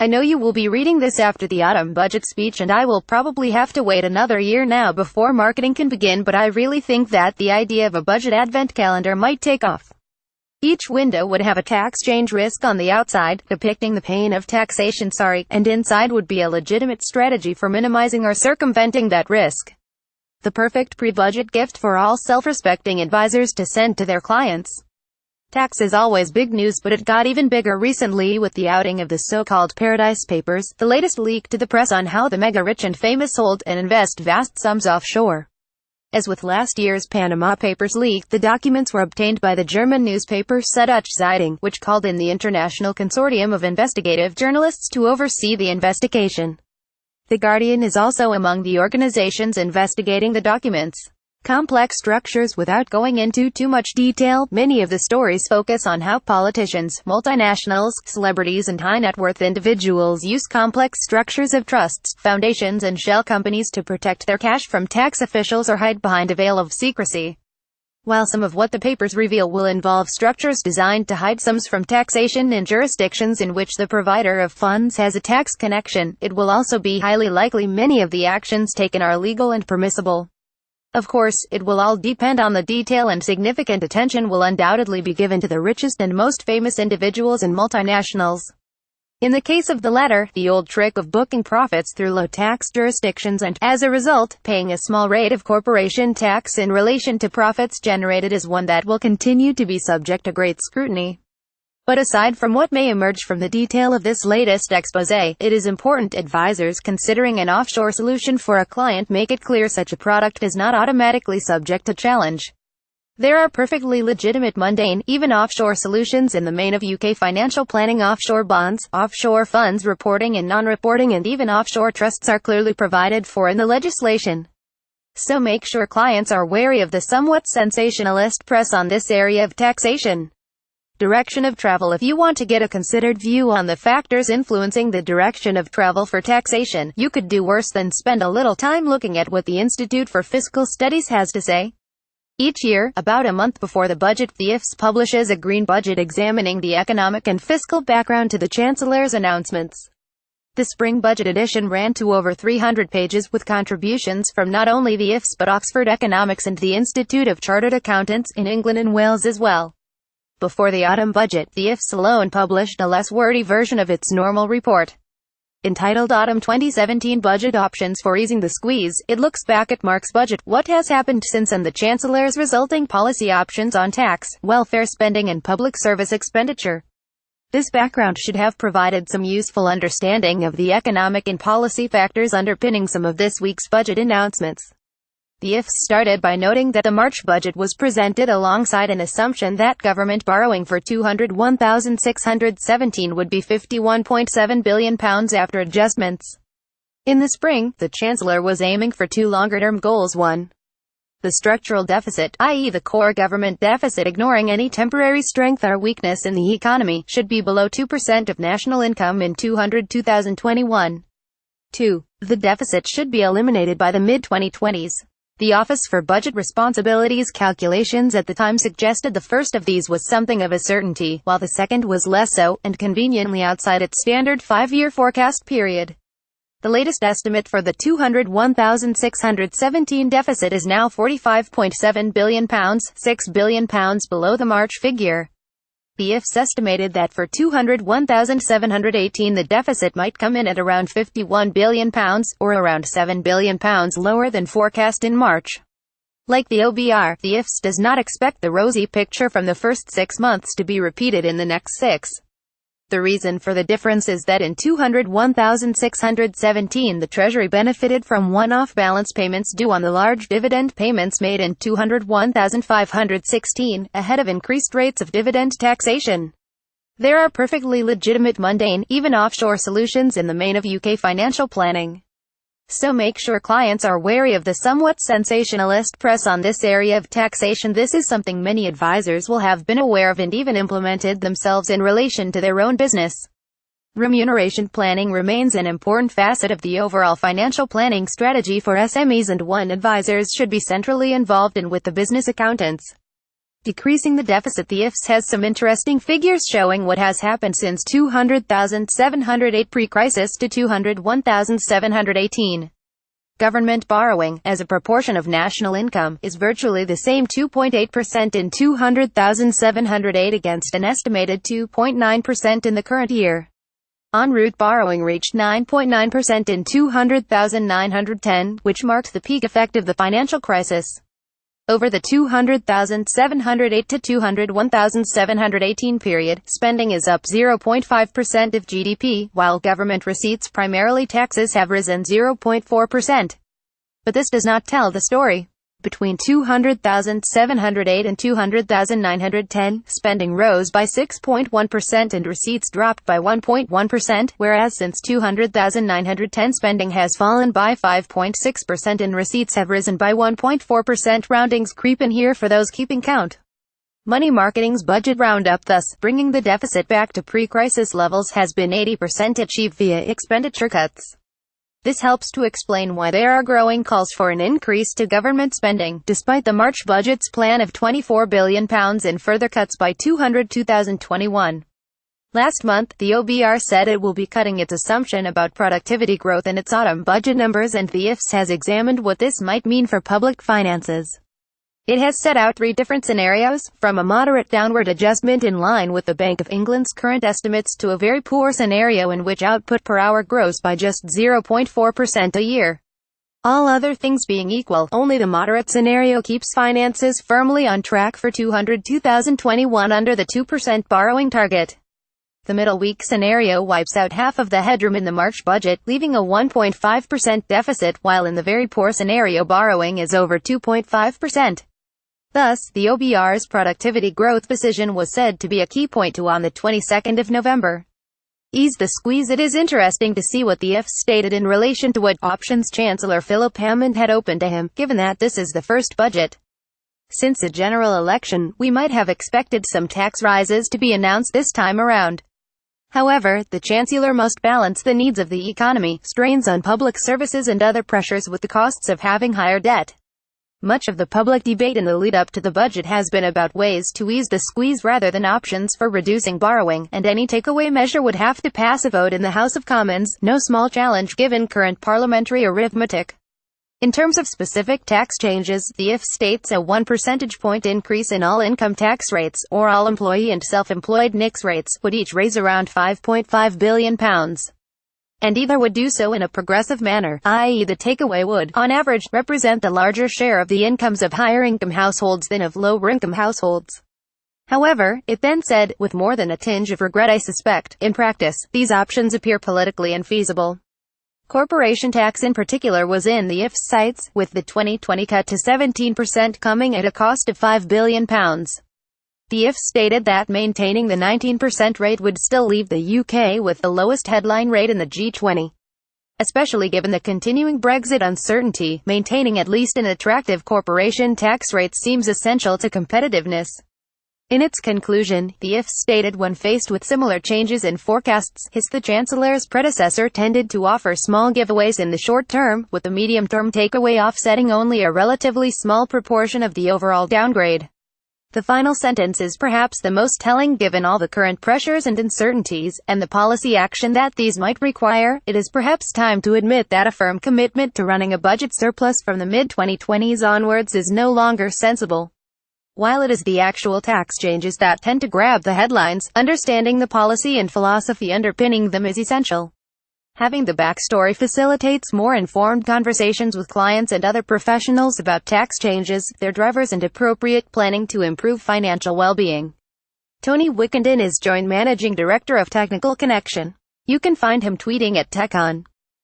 I know you will be reading this after the autumn budget speech, and I will probably have to wait another year now before marketing can begin, but I really think that the idea of a budget advent calendar might take off. Each window would have a tax change risk on the outside, depicting the pain of taxation, and inside would be a legitimate strategy for minimizing or circumventing that risk. The perfect pre-budget gift for all self-respecting advisors to send to their clients. Tax is always big news, but it got even bigger recently with the outing of the so-called Paradise Papers, the latest leak to the press on how the mega-rich and famous hold and invest vast sums offshore. As with last year's Panama Papers leak, the documents were obtained by the German newspaper Süddeutsche Zeitung, which called in the International Consortium of Investigative Journalists to oversee the investigation. The Guardian is also among the organizations investigating the documents. Complex structures. Without going into too much detail, many of the stories focus on how politicians, multinationals, celebrities and high-net-worth individuals use complex structures of trusts, foundations and shell companies to protect their cash from tax officials or hide behind a veil of secrecy. While some of what the papers reveal will involve structures designed to hide sums from taxation in jurisdictions in which the provider of funds has a tax connection, it will also be highly likely many of the actions taken are legal and permissible. Of course, it will all depend on the detail, and significant attention will undoubtedly be given to the richest and most famous individuals and multinationals. In the case of the latter, the old trick of booking profits through low-tax jurisdictions and, as a result, paying a small rate of corporation tax in relation to profits generated is one that will continue to be subject to great scrutiny. But aside from what may emerge from the detail of this latest exposé, it is important advisors considering an offshore solution for a client make it clear such a product is not automatically subject to challenge. There are perfectly legitimate, mundane, even offshore solutions in the main of UK financial planning. Offshore bonds, offshore funds reporting and non-reporting, and even offshore trusts are clearly provided for in the legislation. So make sure clients are wary of the somewhat sensationalist press on this area of taxation. Direction of travel. If you want to get a considered view on the factors influencing the direction of travel for taxation, you could do worse than spend a little time looking at what the Institute for Fiscal Studies has to say. Each year, about a month before the budget, the IFS publishes a green budget examining the economic and fiscal background to the Chancellor's announcements. The spring budget edition ran to over 300 pages, with contributions from not only the IFS but Oxford Economics and the Institute of Chartered Accountants in England and Wales as well. Before the autumn budget, the IFS alone published a less wordy version of its normal report. Entitled Autumn 2017 Budget Options for Easing the Squeeze, it looks back at Mark's budget, what has happened since, and the Chancellor's resulting policy options on tax, welfare spending and public service expenditure. This background should have provided some useful understanding of the economic and policy factors underpinning some of this week's budget announcements. The IFS started by noting that the March budget was presented alongside an assumption that government borrowing for 201,617 would be £51.7 billion after adjustments. In the spring, the Chancellor was aiming for two longer-term goals. 1. The structural deficit, i.e. the core government deficit ignoring any temporary strength or weakness in the economy, should be below 2% of national income in 2021. 2. The deficit should be eliminated by the mid-2020s. The Office for Budget Responsibilities calculations at the time suggested the first of these was something of a certainty, while the second was less so, and conveniently outside its standard 5-year forecast period. The latest estimate for the 201,617 deficit is now £45.7 billion, £6 billion below the March figure. The IFS estimated that for 201,718 the deficit might come in at around £51 billion, or around £7 billion lower than forecast in March. Like the OBR, the IFS does not expect the rosy picture from the first 6 months to be repeated in the next 6. The reason for the difference is that in 201,617 the Treasury benefited from one-off balance payments due on the large dividend payments made in 201,516, ahead of increased rates of dividend taxation. There are perfectly legitimate, mundane, even offshore solutions in the main of UK financial planning. So make sure clients are wary of the somewhat sensationalist press on this area of taxation. This is something many advisors will have been aware of and even implemented themselves in relation to their own business. Remuneration planning remains an important facet of the overall financial planning strategy for SMEs, and one advisors should be centrally involved in with the business accountants. Decreasing the deficit. The IFS has some interesting figures showing what has happened since 200,708 pre-crisis to 201,718. Government borrowing, as a proportion of national income, is virtually the same 2.8% in 200,708 against an estimated 2.9% in the current year. En route borrowing reached 9.9% in 200,910, which marked the peak effect of the financial crisis. Over the 200,708 to 201,718 period, spending is up 0.5% of GDP, while government receipts, primarily taxes, have risen 0.4%. But this does not tell the story. Between 200,708 and 200,910, spending rose by 6.1% and receipts dropped by 1.1%, whereas since 200,910 spending has fallen by 5.6% and receipts have risen by 1.4%. Roundings creep in here for those keeping count. Money Marketing's budget roundup, thus bringing the deficit back to pre-crisis levels, has been 80% achieved via expenditure cuts. This helps to explain why there are growing calls for an increase to government spending, despite the March budget's plan of £24 billion in further cuts by 2021. Last month, the OBR said it will be cutting its assumption about productivity growth in its autumn budget numbers, and the IFS has examined what this might mean for public finances. It has set out 3 different scenarios, from a moderate downward adjustment in line with the Bank of England's current estimates to a very poor scenario in which output per hour grows by just 0.4% a year. All other things being equal, only the moderate scenario keeps finances firmly on track for 2021 under the 2% borrowing target. The middle weak scenario wipes out half of the headroom in the March budget, leaving a 1.5% deficit, while in the very poor scenario borrowing is over 2.5%. Thus, the OBR's productivity growth decision was said to be a key point to on the 22nd of November. Ease the squeeze. It is interesting to see what the IFS stated in relation to what options Chancellor Philip Hammond had open to him, given that this is the first budget since a general election. We might have expected some tax rises to be announced this time around. However, the Chancellor must balance the needs of the economy, strains on public services and other pressures with the costs of having higher debt. Much of the public debate in the lead-up to the budget has been about ways to ease the squeeze rather than options for reducing borrowing, and any takeaway measure would have to pass a vote in the House of Commons, no small challenge given current parliamentary arithmetic. In terms of specific tax changes, the IFS states a 1 percentage point increase in all income tax rates, or all employee and self-employed NICS rates, would each raise around £5.5 billion. And either would do so in a progressive manner, i.e. the takeaway would, on average, represent a larger share of the incomes of higher-income households than of lower-income households. However, it then said, with more than a tinge of regret I suspect, in practice, these options appear politically infeasible. Corporation tax in particular was in the IFS sights, with the 2020 cut to 17% coming at a cost of £5 billion. The IFS stated that maintaining the 19% rate would still leave the UK with the lowest headline rate in the G20. Especially given the continuing Brexit uncertainty, maintaining at least an attractive corporation tax rate seems essential to competitiveness. In its conclusion, the IFS stated when faced with similar changes in forecasts, the Chancellor's predecessor tended to offer small giveaways in the short term, with the medium-term takeaway offsetting only a relatively small proportion of the overall downgrade. The final sentence is perhaps the most telling given all the current pressures and uncertainties, and the policy action that these might require. It is perhaps time to admit that a firm commitment to running a budget surplus from the mid-2020s onwards is no longer sensible. While it is the actual tax changes that tend to grab the headlines, understanding the policy and philosophy underpinning them is essential. Having the backstory facilitates more informed conversations with clients and other professionals about tax changes, their drivers and appropriate planning to improve financial well-being. Tony Wickenden is Joint Managing Director of Technical Connection. You can find him tweeting at TechOn.